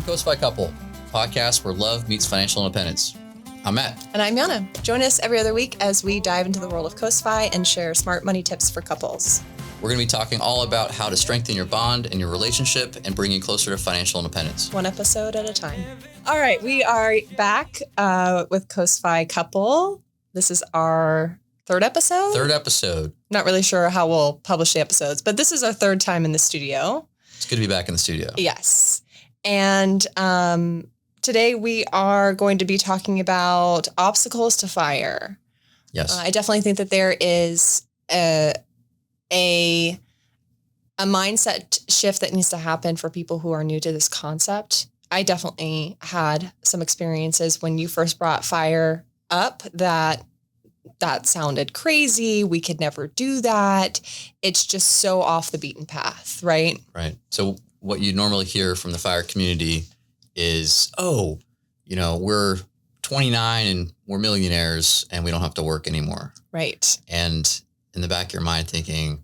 CoastFI Couple, podcast where love meets financial independence. I'm Matt. And I'm Yana. Join us every other week as we dive into the world of CoastFI and share smart money tips for couples. We're going to be talking all about how to strengthen your bond and your relationship and bring you closer to financial independence. One episode at a time. All right, we are back with CoastFI Couple. This is our third episode. Not really sure how we'll publish the episodes, but this is our third time in the studio. It's good to be back in the studio. Yes. And today we are going to be talking about obstacles to fire. Yes. I definitely think that there is a mindset shift that needs to happen for people who are new to this concept. I definitely had some experiences when you first brought fire up that sounded crazy. We could never do that. It's just so off the beaten path, right? Right. So what you normally hear from the fire community is, we're 29 and we're millionaires and we don't have to work anymore. Right. And in the back of your mind thinking,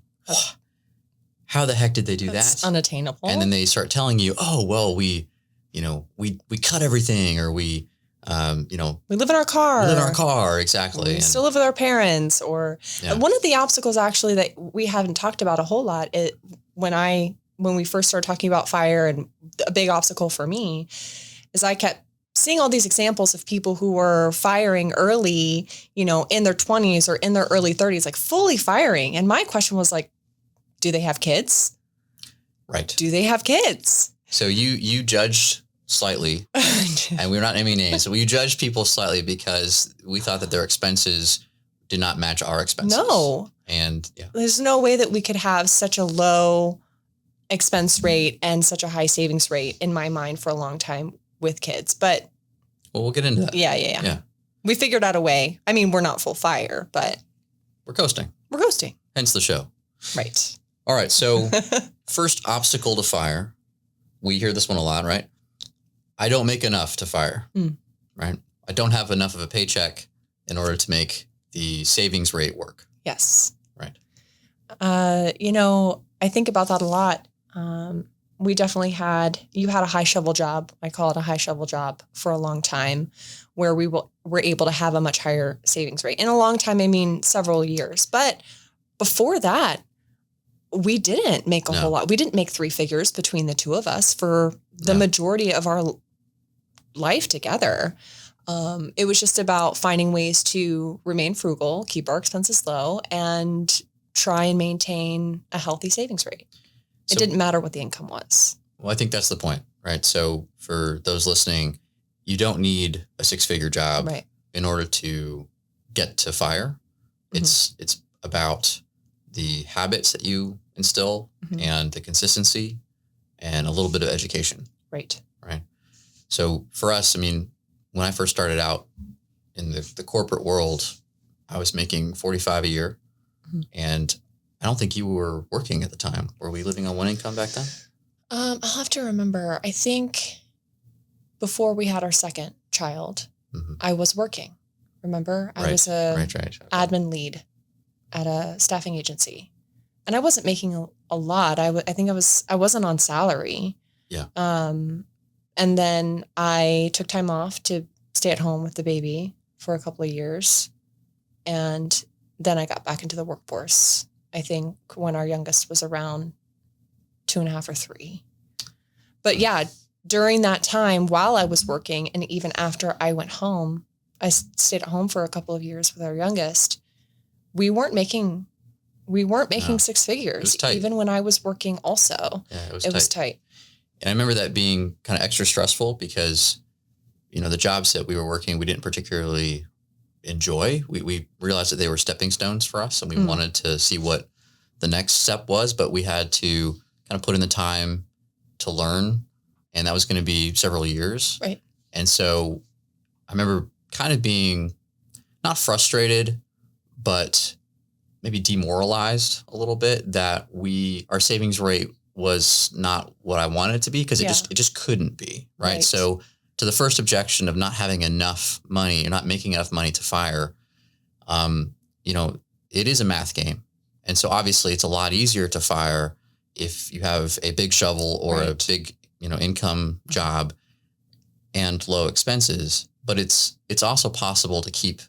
how the heck did they do That's that? Unattainable. And then they start telling you, we cut everything, or we live in our car. Exactly. We still live with our parents. Or one of the obstacles actually that we haven't talked about a whole lot when we first started talking about fire, and a big obstacle for me is I kept seeing all these examples of people who were firing early, in their 20s or in their early 30s, like fully firing. And my question was like, do they have kids? Right. Do they have kids? So you judged slightly, and we're not naming names, so we judged people slightly because we thought that their expenses did not match our expenses. No. And there's no way that we could have such a low expense rate and such a high savings rate in my mind for a long time with kids. But we'll get into that. Yeah. We figured out a way. I mean, we're not full fire, but we're coasting. Hence the show. Right. All right. So first obstacle to fire. We hear this one a lot, right? I don't make enough to fire, right? I don't have enough of a paycheck in order to make the savings rate work. Yes. Right. I think about that a lot. You had a high shovel job. I call it a high shovel job for a long time, where we were able to have a much higher savings rate. In a long time, I mean several years. But before that, we didn't make a whole lot. We didn't make three figures between the two of us for the majority of our life together. It was just about finding ways to remain frugal, keep our expenses low, and try and maintain a healthy savings rate. It didn't matter what the income was. Well, I think that's the point, right? So for those listening, you don't need a six-figure job in order to get to fire. Mm-hmm. It's about the habits that you instill and the consistency and a little bit of education. Right. So for us, I mean, when I first started out in the corporate world, I was making $45,000 a year. Mm-hmm. And I don't think you were working at the time. Were we living on one income back then? I'll have to remember. I think before we had our second child, I was working. Remember? I was a admin lead at a staffing agency. And I wasn't making a lot. I wasn't on salary. Yeah. And then I took time off to stay at home with the baby for a couple of years. And then I got back into the workforce, I think, when our youngest was around 2.5 or 3. But during that time, while I was working, and even after I went home, I stayed at home for a couple of years with our youngest. We weren't making six figures, even when I was working also. Yeah, it was tight. And I remember that being kind of extra stressful because, the jobs that we were working, we didn't particularly enjoy. We realized that they were stepping stones for us, and we wanted to see what the next step was, but we had to kind of put in the time to learn, and that was going to be several years. Right. And so I remember kind of being not frustrated, but maybe demoralized a little bit that our savings rate was not what I wanted it to be, because it just couldn't be. Right. So to the first objection of not having enough money or not making enough money to fire, it is a math game. And so obviously it's a lot easier to fire if you have a big shovel or a big, income job and low expenses, but it's also possible to keep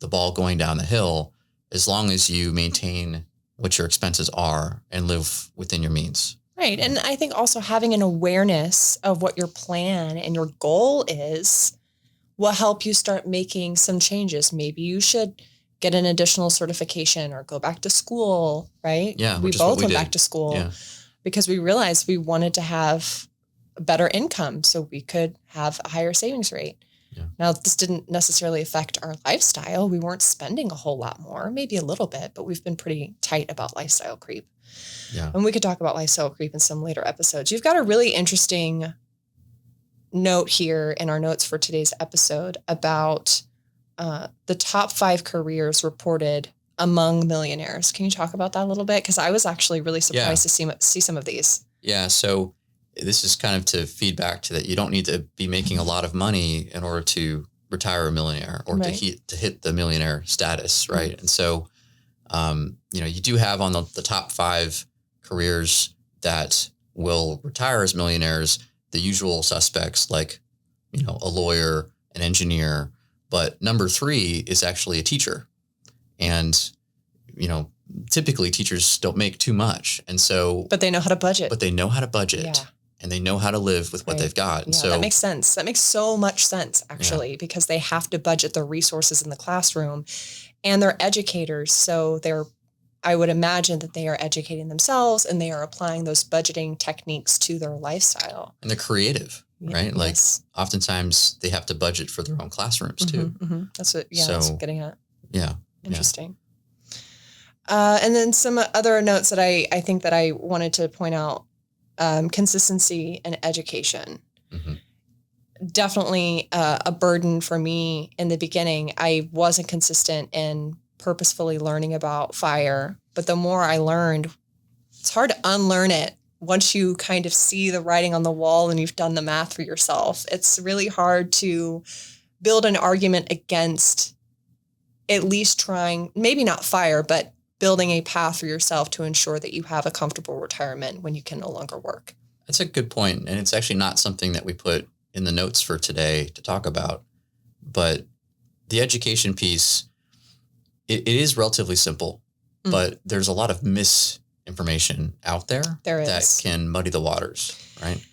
the ball going down the hill as long as you maintain what your expenses are and live within your means. Right. And I think also having an awareness of what your plan and your goal is will help you start making some changes. Maybe you should get an additional certification or go back to school, right? Yeah. We both went back to school because we realized we wanted to have a better income so we could have a higher savings rate. Yeah. Now, this didn't necessarily affect our lifestyle. We weren't spending a whole lot more, maybe a little bit, but we've been pretty tight about lifestyle creep. Yeah. And we could talk about lifestyle creep in some later episodes. You've got a really interesting note here in our notes for today's episode about the top 5 careers reported among millionaires. Can you talk about that a little bit? Because I was actually really surprised to see some of these. Yeah. So this is kind of to feed back to that. You don't need to be making a lot of money in order to retire a millionaire or to hit the millionaire status. Right. And so, you do have on the top 5 careers that will retire as millionaires, the usual suspects like, a lawyer, an engineer, but number 3 is actually a teacher. And, typically teachers don't make too much. And so, but they know how to budget. Yeah. And they know how to live with what they've got. And so that makes sense. That makes so much sense, actually, because they have to budget the resources in the classroom and they're educators. So I would imagine that they are educating themselves and they are applying those budgeting techniques to their lifestyle. And they're creative, right? Like oftentimes they have to budget for their own classrooms too. Mm-hmm. That's what I'm getting at. Yeah. Interesting. And then some other notes that I think that I wanted to point out. Consistency and education. Mm-hmm. Definitely a burden for me in the beginning. I wasn't consistent in purposefully learning about fire, but the more I learned, it's hard to unlearn it once you kind of see the writing on the wall and you've done the math for yourself. It's really hard to build an argument against at least trying, maybe not fire, but building a path for yourself to ensure that you have a comfortable retirement when you can no longer work. That's a good point. And it's actually not something that we put in the notes for today to talk about. But the education piece, it is relatively simple, but there's a lot of misinformation out there that can muddy the waters, right?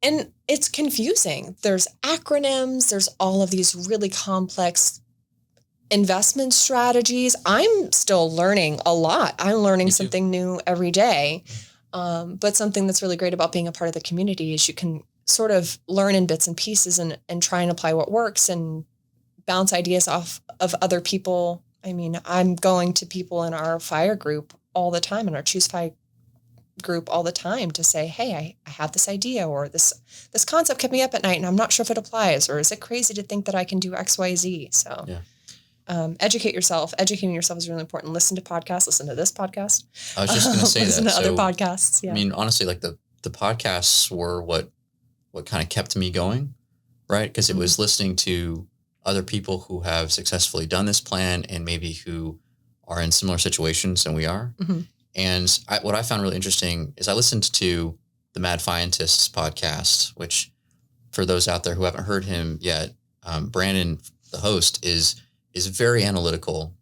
And it's confusing. There's acronyms. There's all of these really complex investment strategies. I'm still learning a lot. I'm learning something new every day. But something that's really great about being a part of the community is you can sort of learn in bits and pieces and try and apply what works and bounce ideas off of other people. I mean, I'm going to people in our fire group all the time, in our CoastFI group all the time to say, hey, I have this idea, or this concept kept me up at night and I'm not sure if it applies, or is it crazy to think that I can do X, Y, Z? So educate yourself. Educating yourself is really important. Listen to podcasts. Listen to this podcast. I was just going to say that. Listen to other podcasts. Yeah. I mean, honestly, like the podcasts were what kind of kept me going, right? Because it was listening to other people who have successfully done this plan and maybe who are in similar situations than we are. Mm-hmm. And what I found really interesting is I listened to the Mad Fientists podcast, which for those out there who haven't heard him yet, Brandon, the host, is very analytical.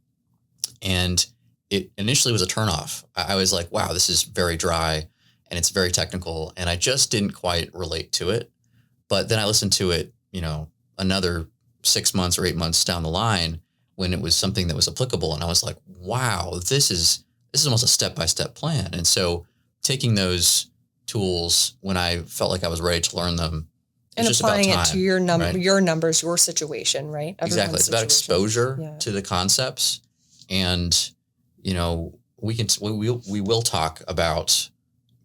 And it initially was a turnoff. I was like, wow, this is very dry and it's very technical. And I just didn't quite relate to it. But then I listened to it, another 6 months or 8 months down the line when it was something that was applicable. And I was like, wow, this is almost a step-by-step plan. And so taking those tools when I felt like I was ready to learn them, and applying it to your numbers, your situation, right? Exactly. It's about exposure to the concepts. And, we will talk about,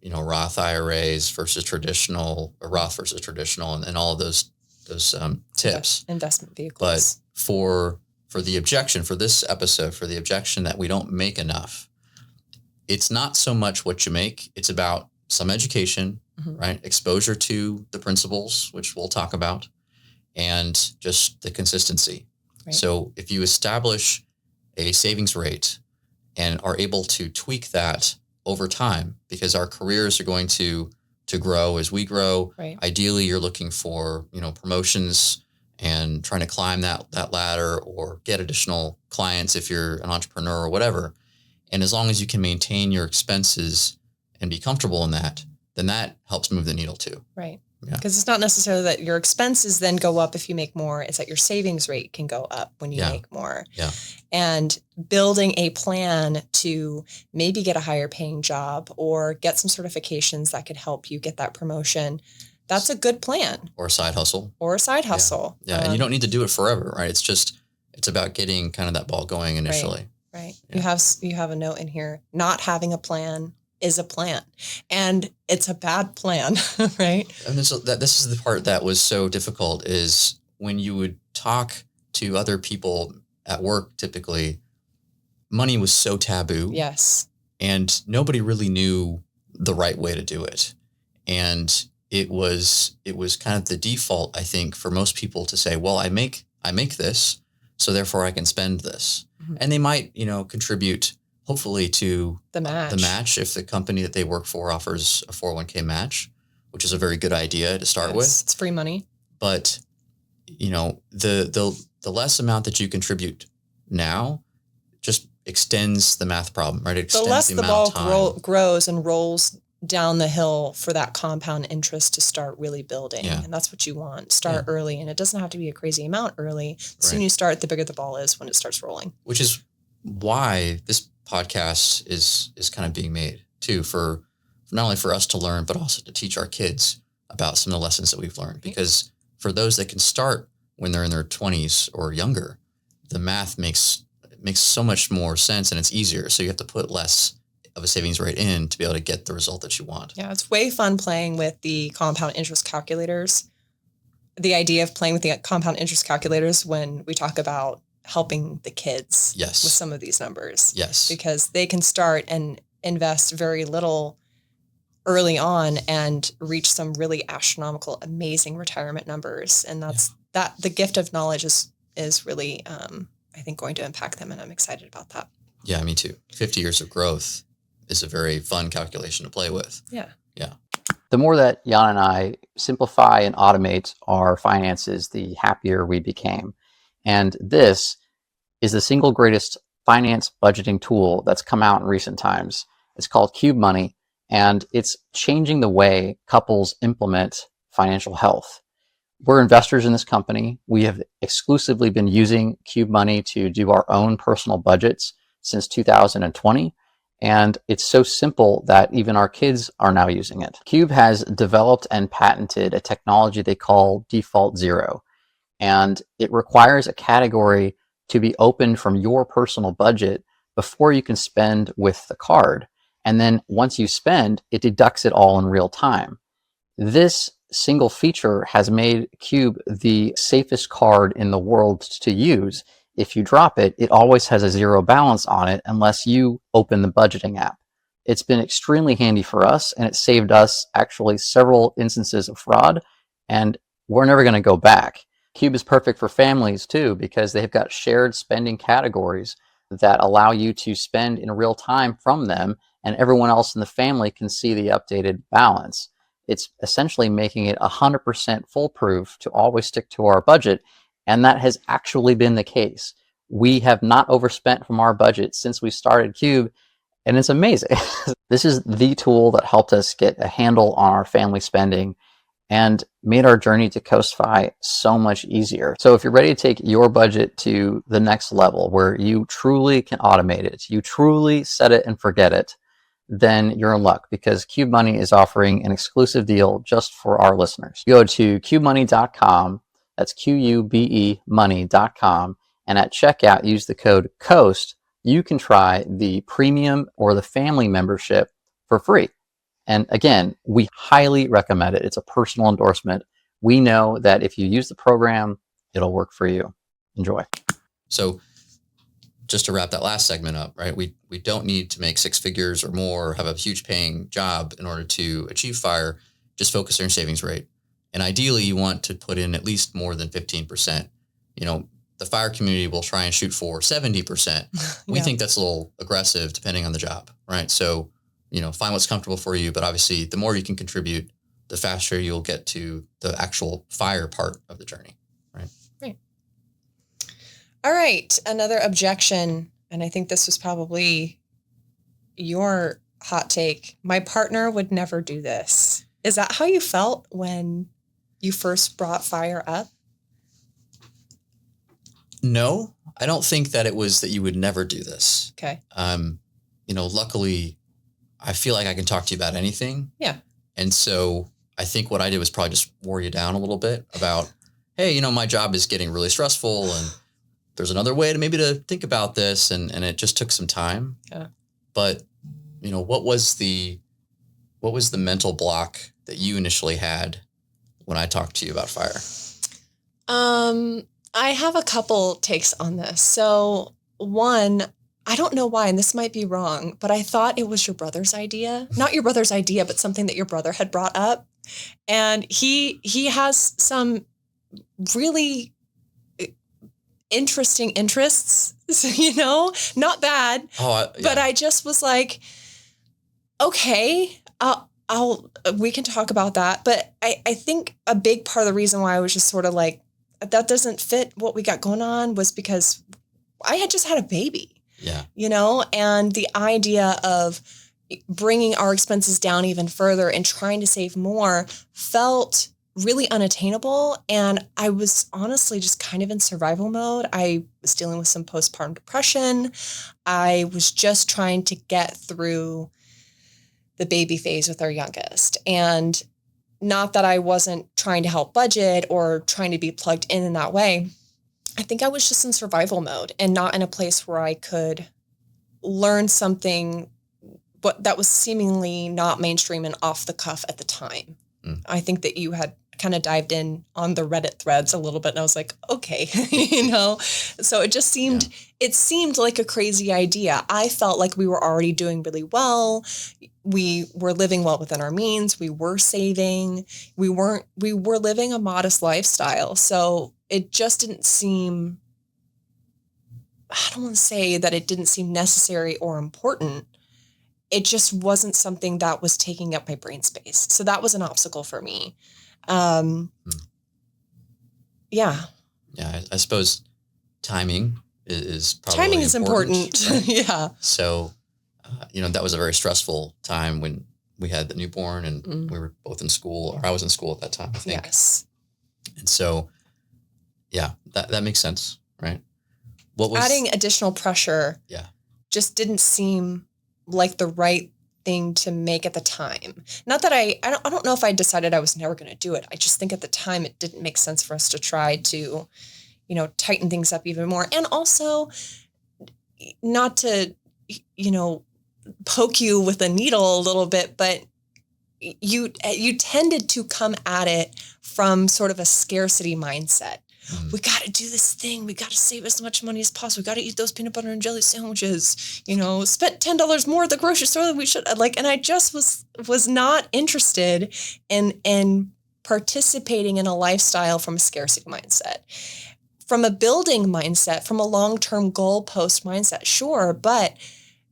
Roth IRAs versus traditional, or Roth versus traditional, and all of those tips. Investment vehicles. But for the objection, for this episode, for the objection that we don't make enough, it's not so much what you make. It's about some education, right? Exposure to the principles, which we'll talk about, and just the consistency. Right. So if you establish a savings rate and are able to tweak that over time, because our careers are going to to grow as we grow. Right. Ideally, you're looking for, promotions and trying to climb that ladder or get additional clients if you're an entrepreneur or whatever. And as long as you can maintain your expenses and be comfortable in that, then that helps move the needle too. Right. Yeah. Because it's not necessarily that your expenses then go up if you make more. It's that your savings rate can go up when you make more. Yeah. And building a plan to maybe get a higher paying job or get some certifications that could help you get that promotion. That's a good plan. Or a side hustle. Yeah. And you don't need to do it forever, right? It's about getting kind of that ball going initially. Right. Yeah. You have a note in here. Not having a plan is a plan, and it's a bad plan, right? And this is the part that was so difficult is when you would talk to other people at work, typically, money was so taboo. Yes. And nobody really knew the right way to do it. And it was kind of the default, I think, for most people to say, well, I make this, so therefore I can spend this. Mm-hmm. And they might, contribute hopefully to the match if the company that they work for offers a 401k match, which is a very good idea to start with. It's free money. But, the less amount that you contribute now just extends the math problem, right? It extends the less the ball grows and rolls down the hill for that compound interest to start really building. Yeah. And that's what you want. Start early. And it doesn't have to be a crazy amount early. The sooner you start, the bigger the ball is when it starts rolling. Which is why this podcast is kind of being made too, for not only for us to learn, but also to teach our kids about some of the lessons that we've learned. Because for those that can start when they're in their 20s or younger, the math makes so much more sense and it's easier. So you have to put less of a savings rate in to be able to get the result that you want. Yeah, it's way fun playing with the compound interest calculators. The idea of playing with the compound interest calculators when we talk about helping the kids with some of these numbers. Yes. Because they can start and invest very little early on and reach some really astronomical, amazing retirement numbers. And that's the gift of knowledge is really, I think, going to impact them. And I'm excited about that. Yeah, me too. 50 years of growth is a very fun calculation to play with. Yeah. Yeah. The more that Jan and I simplify and automate our finances, the happier we became. And this is the single greatest finance budgeting tool that's come out in recent times. It's called Cube Money, and it's changing the way couples implement financial health. We're investors in this company. We have exclusively been using Cube Money to do our own personal budgets since 2020. And it's so simple that even our kids are now using it. Cube has developed and patented a technology they call Default Zero. And it requires a category to be opened from your personal budget before you can spend with the card. And then once you spend, it deducts it all in real time. This single feature has made Cube the safest card in the world to use. If you drop it, it always has a zero balance on it unless you open the budgeting app. It's been extremely handy for us, and it saved us actually several instances of fraud, and we're never going to go back. Cube is perfect for families too, because they've got shared spending categories that allow you to spend in real time from them, and everyone else in the family can see the updated balance. It's essentially making it 100% foolproof to always stick to our budget. And that has actually been the case. We have not overspent from our budget since we started Cube, and it's amazing. This is the tool that helped us get a handle on our family spending and made our journey to CoastFI so much easier. So if you're ready to take your budget to the next level where you truly can automate it, you truly set it and forget it, then you're in luck, because Cube Money is offering an exclusive deal just for our listeners. Go to cubemoney.com. That's QUBE money.com. And at checkout, use the code COAST. You can try the premium or the family membership for free. And again, we highly recommend it. It's a personal endorsement. We know that if you use the program, it'll work for you. Enjoy. So just to wrap that last segment up, right? We don't need to make six figures or more or have a huge paying job in order to achieve FIRE. Just focus on your savings rate. And ideally, you want to put in at least more than 15%. The FIRE community will try and shoot for 70%. We think that's a little aggressive depending on the job, right? So, find what's comfortable for you. But obviously, the more you can contribute, the faster you'll get to the actual fire part of the journey. Right. Right. All right. Another objection. And I think this was probably your hot take. My partner would never do this. Is that how you felt when you first brought fire up? No, I don't think that it was that you would never do this. Okay. Luckily, I feel like I can talk to you about anything. Yeah. And so I think what I did was probably just wore you down a little bit about, hey, my job is getting really stressful and there's another way to think about this. And it just took some time. Yeah. But, what was the mental block that you initially had when I talked to you about fire? I have a couple takes on this. So one, I don't know why, and this might be wrong, but I thought it was your brother's idea. Not your brother's idea, but something that your brother had brought up. And he has some really interesting interests, not bad. Yeah. But I just was like, okay, we can talk about that. But I think a big part of the reason why I was just sort of like, that doesn't fit what we got going on was because I had just had a baby. Yeah. And the idea of bringing our expenses down even further and trying to save more felt really unattainable. And I was honestly just kind of in survival mode. I was dealing with some postpartum depression. I was just trying to get through the baby phase with our youngest. And not that I wasn't trying to help budget or trying to be plugged in that way. I think I was just in survival mode and not in a place where I could learn something that was seemingly not mainstream and off the cuff at the time. Mm. I think that you had kind of dived in on the Reddit threads a little bit and I was like, okay, so it just seemed, It seemed like a crazy idea. I felt like we were already doing really well. We were living well within our means. We were saving. We were living a modest lifestyle. So it just didn't seem, I don't want to say that it didn't seem necessary or important. It just wasn't something that was taking up my brain space. So that was an obstacle for me. Yeah. Yeah. I suppose timing is probably important. Right? Yeah. So, that was a very stressful time when we had the newborn and we were both in school, or I was in school at that time, I think. Yes. And so, yeah, that makes sense. Right. What was adding additional pressure? Yeah. Just didn't seem like the right thing to make at the time. Not that I don't know if I decided I was never going to do it. I just think at the time it didn't make sense for us to try to, tighten things up even more. And also not to, poke you with a needle a little bit, but you tended to come at it from sort of a scarcity mindset. We got to do this thing. We got to save as much money as possible. We got to eat those peanut butter and jelly sandwiches. Spent $10 more at the grocery store than we should. And I just was not interested in participating in a lifestyle from a scarcity mindset, from a building mindset, from a long-term goalpost mindset. Sure,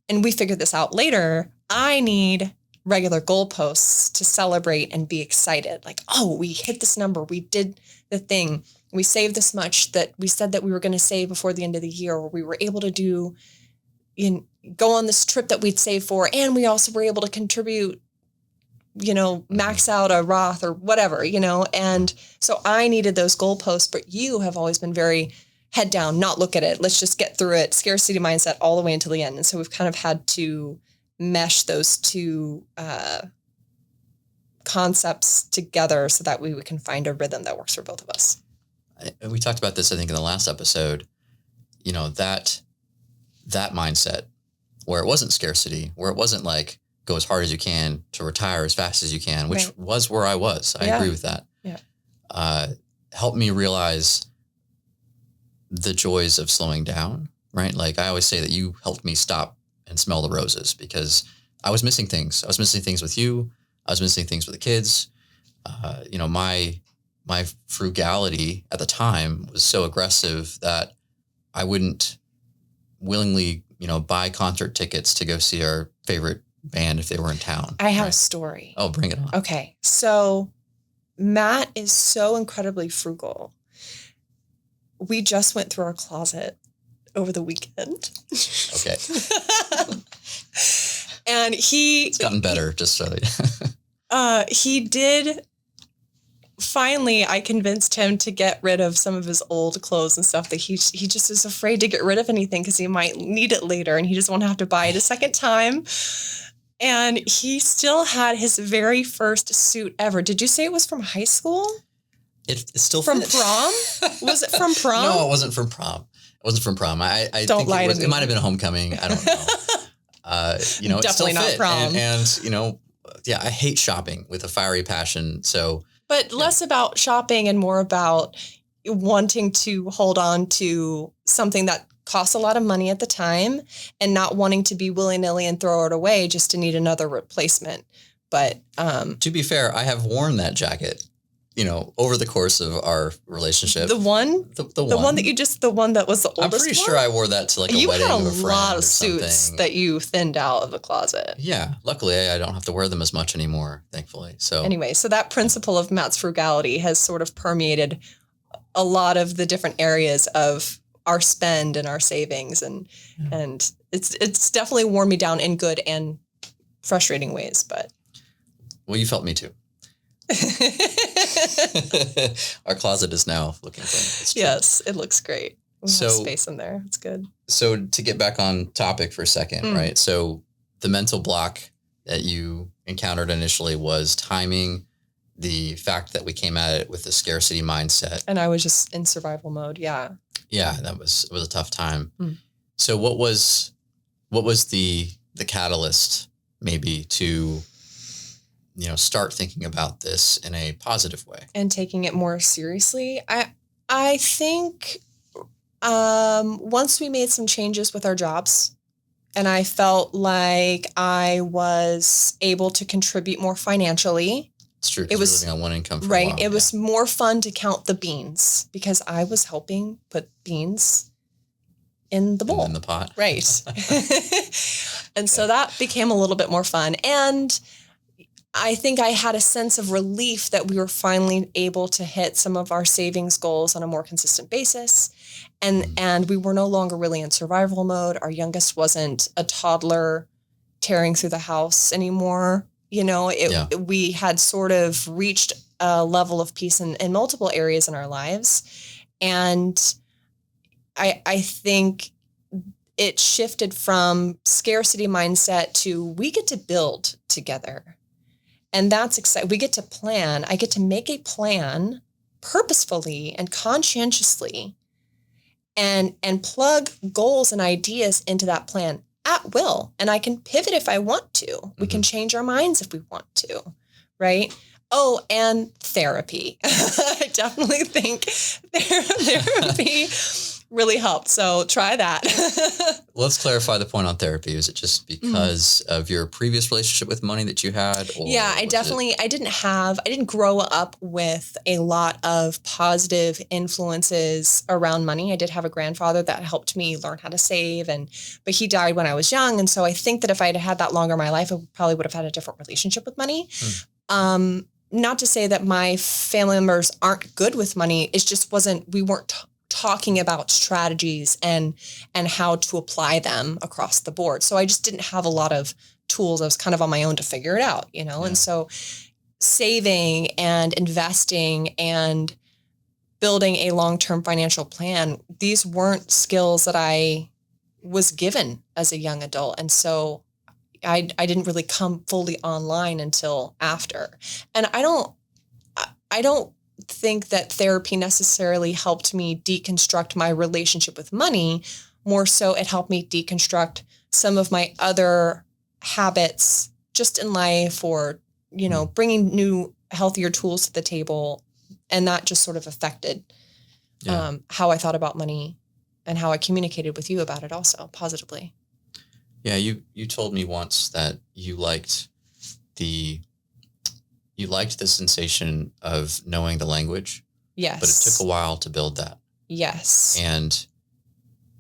and we figured this out later. I need regular goalposts to celebrate and be excited. Like, oh, we hit this number. We did the thing. We saved this much that we said that we were going to save before the end of the year, or we were able to go on this trip that we'd saved for. And we also were able to contribute, max out a Roth or whatever, and so I needed those goalposts, but you have always been very head down, not look at it. Let's just get through it. Scarcity mindset all the way until the end. And so we've kind of had to mesh those two concepts together so that we can find a rhythm that works for both of us. We talked about this, I think, in the last episode, that mindset where it wasn't scarcity, where it wasn't like go as hard as you can to retire as fast as you can, which was where I was. I agree with that. Yeah. Helped me realize the joys of slowing down, right? Like I always say that you helped me stop and smell the roses because I was missing things. I was missing things with you. I was missing things with the kids. My frugality at the time was so aggressive that I wouldn't willingly, buy concert tickets to go see our favorite band if they were in town. I have a story. Oh, bring it on. Okay. So Matt is so incredibly frugal. We just went through our closet over the weekend. Okay. And It's gotten better, just so he did. Finally, I convinced him to get rid of some of his old clothes and stuff that he just is afraid to get rid of anything because he might need it later and he doesn't want to have to buy it a second time. And he still had his very first suit ever. Did you say it was from high school? It's still from fit. prom? Was it from prom? No, it wasn't from prom. It wasn't from prom. I Don't think lie it was. to me. It might have been a homecoming. I don't know. It's still Definitely not fit. prom. And yeah, I hate shopping with a fiery passion. So, But less about shopping and more about wanting to hold on to something that costs a lot of money at the time and not wanting to be willy-nilly and throw it away just to need another replacement. But to be fair, I have worn that jacket, over the course of our relationship. the one that was the oldest. I'm pretty sure I wore that to like a you wedding had of a friend lot or of suits something. that you thinned out of the closet. Yeah, luckily I don't have to wear them as much anymore, thankfully. So Anyway, so that principle of Matt's frugality has sort of permeated a lot of the different areas of our spend and our savings, and it's definitely worn me down in good and frustrating ways. But well, you felt me too. Our closet is now looking clean. Yes, it looks great. We have space in there. It's good. So to get back on topic for a second, right? So the mental block that you encountered initially was timing, the fact that we came at it with a scarcity mindset. And I was just in survival mode. Yeah. Yeah, it was a tough time. So what was the catalyst maybe to start thinking about this in a positive way and taking it more seriously? I think once we made some changes with our jobs and I felt like I was able to contribute more financially. It's true. It was living on one income for a right. while. It was more fun to count the beans because I was helping put beans in the bowl. In the pot. Right. And so that became a little bit more fun. And I think I had a sense of relief that we were finally able to hit some of our savings goals on a more consistent basis. And we were no longer really in survival mode. Our youngest wasn't a toddler tearing through the house anymore. We had sort of reached a level of peace in multiple areas in our lives. And I think it shifted from scarcity mindset to we get to build together. And that's exciting. We get to plan. I get to make a plan purposefully and conscientiously and plug goals and ideas into that plan at will. And I can pivot if I want to. We can change our minds if we want to, right? Oh, and therapy. I definitely think therapy really helped. So try that. Let's clarify the point on therapy. Is it just because of your previous relationship with money that you had? Or yeah, I didn't grow up with a lot of positive influences around money. I did have a grandfather that helped me learn how to save, but he died when I was young. And so I think that if I had that longer in my life, I probably would have had a different relationship with money. Not to say that my family members aren't good with money. It just we weren't talking about strategies and how to apply them across the board. So I just didn't have a lot of tools. I was kind of on my own to figure it out, Yeah. And so saving and investing and building a long-term financial plan, these weren't skills that I was given as a young adult. And so I didn't really come fully online until after. And I don't think that therapy necessarily helped me deconstruct my relationship with money. More so, it helped me deconstruct some of my other habits just in life, or, bringing new, healthier tools to the table. And that just sort of affected how I thought about money and how I communicated with you about it also positively. Yeah, you told me once that you liked the sensation of knowing the language. Yes. But it took a while to build that. Yes. And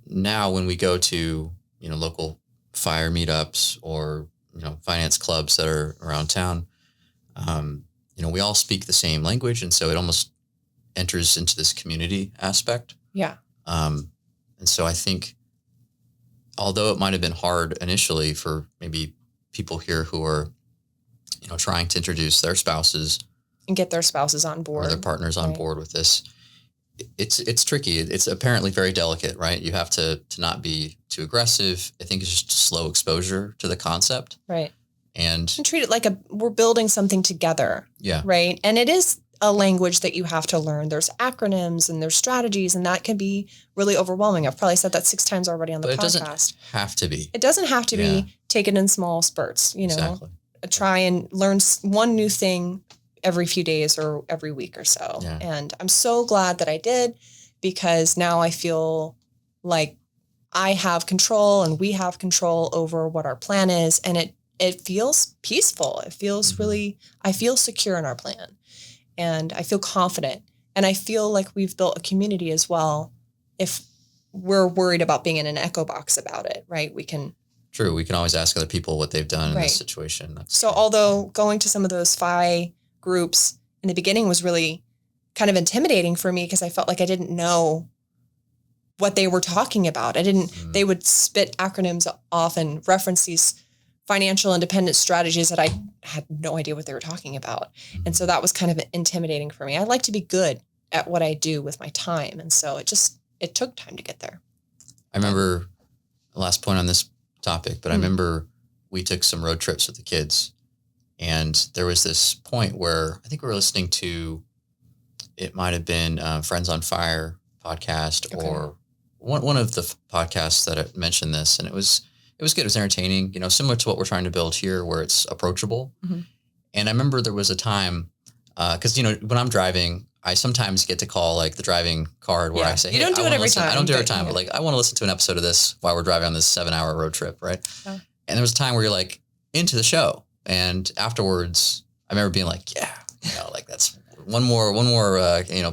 now when we go to, local fire meetups or finance clubs that are around town, we all speak the same language. And so it almost enters into this community aspect. Yeah. And so I think, although it might have been hard initially for maybe people here who are, trying to introduce their spouses And get their spouses on board. or their partners on board with this, it's tricky. It's apparently very delicate, right? You have to not be too aggressive. I think it's just slow exposure to the concept. Right. And treat it like we're building something together. Yeah. Right. And it is a language that you have to learn. There's acronyms and there's strategies, and that can be really overwhelming. I've probably said that 6 times already on the podcast. It doesn't have to be. It doesn't have to be. Take it in small spurts, Exactly. Try and learn one new thing every few days or every week or so. Yeah. And I'm so glad that I did, because now I feel like I have control and we have control over what our plan is. And it feels peaceful. It feels really, I feel secure in our plan, and I feel confident, and I feel like we've built a community as well. If we're worried about being in an echo box about it, right? We can always ask other people what they've done in this situation. So although going to some of those FI groups in the beginning was really kind of intimidating for me, because I felt like I didn't know what they were talking about. They would spit acronyms off and reference these financial independence strategies that I had no idea what they were talking about. And so that was kind of intimidating for me. I like to be good at what I do with my time. And so it took time to get there. I remember the last point on this topic, but I remember we took some road trips with the kids, and there was this point where I think we were listening to, it might have been Friends on Fire podcast or one of the podcasts that mentioned this. And it was good. It was entertaining, similar to what we're trying to build here, where it's approachable. Mm-hmm. And I remember there was a time, because, when I'm driving, I sometimes get to call like the driving card where I say, you don't do it every time. I don't do it every time, but like, I want to listen to an episode of this while we're driving on this 7-hour road trip. Right. And there was a time where you're like into the show. And afterwards I remember being like, like that's one more,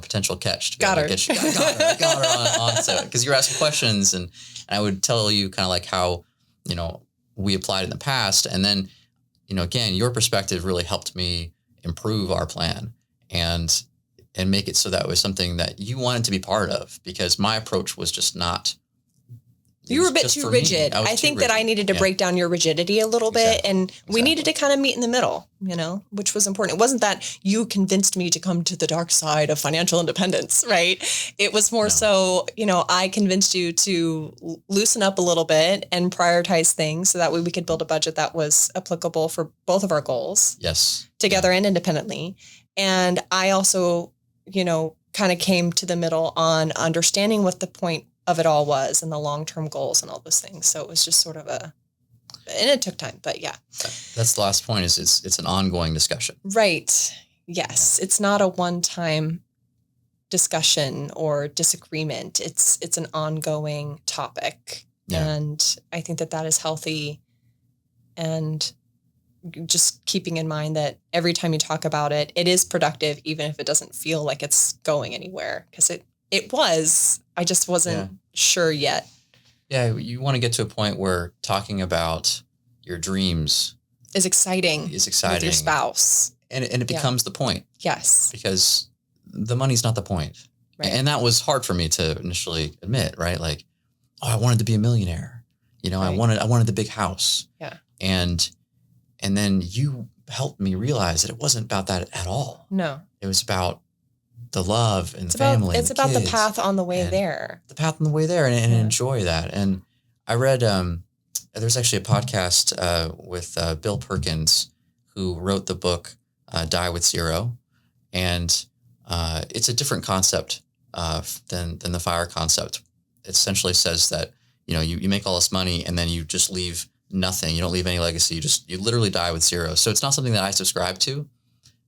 potential catch to be able to get you. Got her on to it. Cause you're asking questions, and I would tell you kind of like how, we applied in the past. And then, again, your perspective really helped me improve our plan and make it so that it was something that you wanted to be part of, because my approach was just not. You were a bit too rigid. I think that I needed to break down your rigidity a little bit, and we needed to kind of meet in the middle, which was important. It wasn't that you convinced me to come to the dark side of financial independence, right? It was more so, I convinced you to loosen up a little bit and prioritize things so that way we could build a budget that was applicable for both of our goals. Yes. Together and independently. And I also, kind of came to the middle on understanding what the point of it all was and the long-term goals and all those things. So it was just sort of and it took time, but yeah. That's the last point, is it's an ongoing discussion. Right. Yes. It's not a one-time discussion or disagreement. It's an ongoing topic. Yeah. And I think that is healthy, and just keeping in mind that every time you talk about it, it is productive, even if it doesn't feel like it's going anywhere, because it was. I just wasn't sure yet. Yeah, you want to get to a point where talking about your dreams is exciting with your spouse. And it becomes the point. Yes. Because the money's not the point. Right. And that was hard for me to initially admit, right? Like, I wanted to be a millionaire. Right. I wanted the big house. Yeah. And then you helped me realize that it wasn't about that at all. No. It was about the love and family. It's about the path on the way there. The path on the way there, and enjoy that. And I read, there's actually a podcast with Bill Perkins, who wrote the book Die with Zero. And it's a different concept than the FIRE concept. It essentially says that, you make all this money and then you just leave nothing. You don't leave any legacy. You literally die with zero. So it's not something that I subscribe to,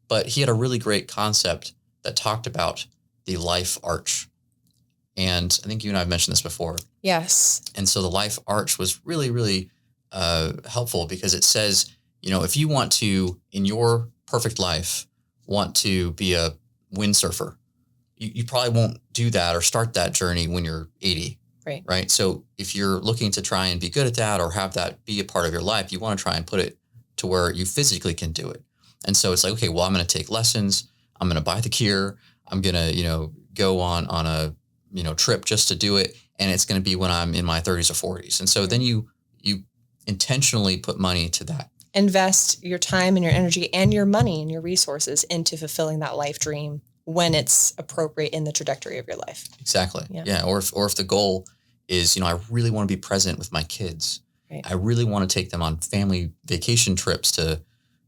but he had a really great concept that talked about the life arch. And I think you and I have mentioned this before. Yes. And so the life arch was really, really helpful, because it says, if you want to, in your perfect life, want to be a windsurfer, you probably won't do that or start that journey when you're 80. Right. Right. So if you're looking to try and be good at that or have that be a part of your life, you want to try and put it to where you physically can do it. And so it's like, okay, well, I'm going to take lessons. I'm going to buy the gear. I'm going to, go on a, trip just to do it. And it's going to be when I'm in my 30s or 40s. And so then you intentionally put money to that. Invest your time and your energy and your money and your resources into fulfilling that life dream when it's appropriate in the trajectory of your life. Exactly. Yeah. Or if the goal is, I really want to be present with my kids. Right. I really want to take them on family vacation trips to,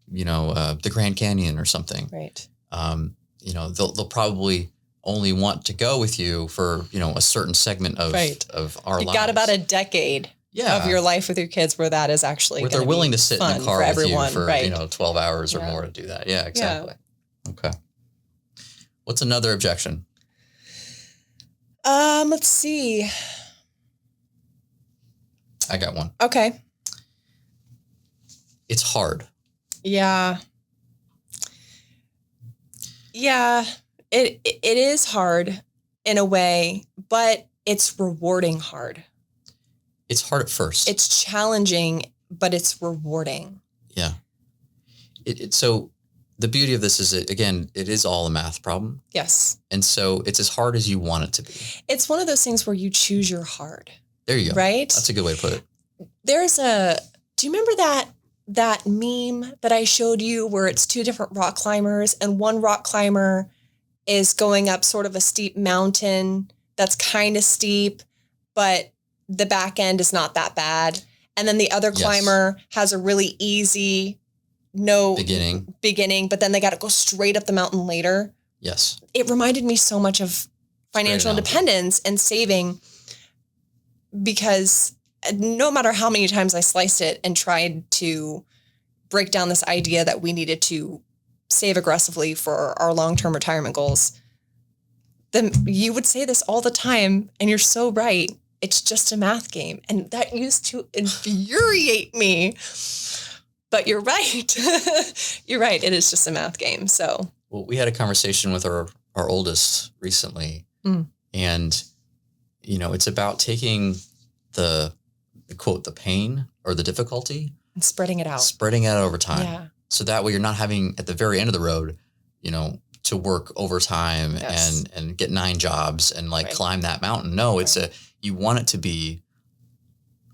the Grand Canyon or something. Right. They'll probably only want to go with you for, a certain segment of our lives. You've got about a decade of your life with your kids where that is actually where they're willing to sit in the car with you for, right. 12 hours or more to do that. Yeah, exactly. Yeah. Okay. What's another objection? Let's see. I got one. Okay. It's hard. Yeah. Yeah. It is hard in a way, but it's rewarding hard. It's hard at first. It's challenging, but it's rewarding. Yeah. So the beauty of this is that, again, it is all a math problem. Yes. And so it's as hard as you want it to be. It's one of those things where you choose your hard. There you go. Right? That's a good way to put it. Do you remember that meme that I showed you where it's two different rock climbers and one rock climber is going up sort of a steep mountain that's kind of steep, but the back end is not that bad. And then the other climber has a really easy, beginning, but then they got to go straight up the mountain later. Yes. It reminded me so much of financial independence and saving, because no matter how many times I sliced it and tried to break down this idea that we needed to save aggressively for our long-term retirement goals, then you would say this all the time, and you're so right. It's just a math game. And that used to infuriate me. But you're right. You're right. It is just a math game. So, well, we had a conversation with our oldest recently. And, it's about taking the quote, the pain or the difficulty and spreading it out over time. Yeah. So that way you're not having at the very end of the road, to work overtime and get 9 jobs and climb that mountain. No, it's you want it to be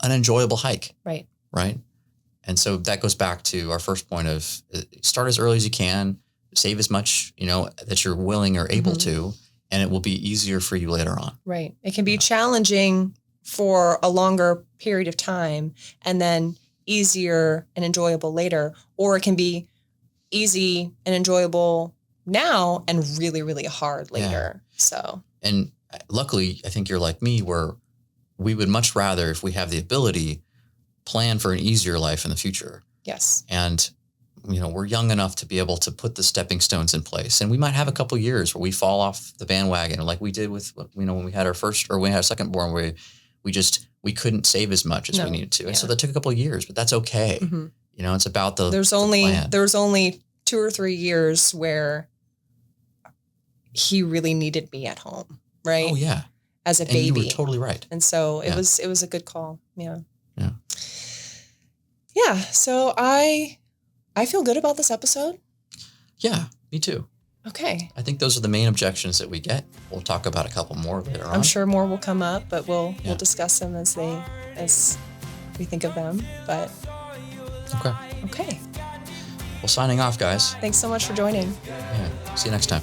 an enjoyable hike. Right. Right. And so that goes back to our first point of start as early as you can, save as much, that you're willing or able to, and it will be easier for you later on. Right. It can be challenging for a longer period of time and then easier and enjoyable later, or it can be easy and enjoyable now and really, really hard later. Yeah. So, and luckily, I think you're like me, where we would much rather, if we have the ability, plan for an easier life in the future. Yes. And, we're young enough to be able to put the stepping stones in place. And we might have a couple of years where we fall off the bandwagon, like we did with, when we had our first, or when we had our second born, where we couldn't save as much as we needed to. And so that took a couple of years, but that's okay. Mm-hmm. It's about there's only 2 or 3 years where he really needed me at home. Right. Oh yeah. As a baby. You were totally right. And so it was a good call. Yeah. Yeah. Yeah. So I feel good about this episode. Yeah, me too. Okay. I think those are the main objections that we get. We'll talk about a couple more later on. I'm sure more will come up, but we'll discuss them as we think of them. But Okay. Well, signing off, guys. Thanks so much for joining. Yeah. See you next time.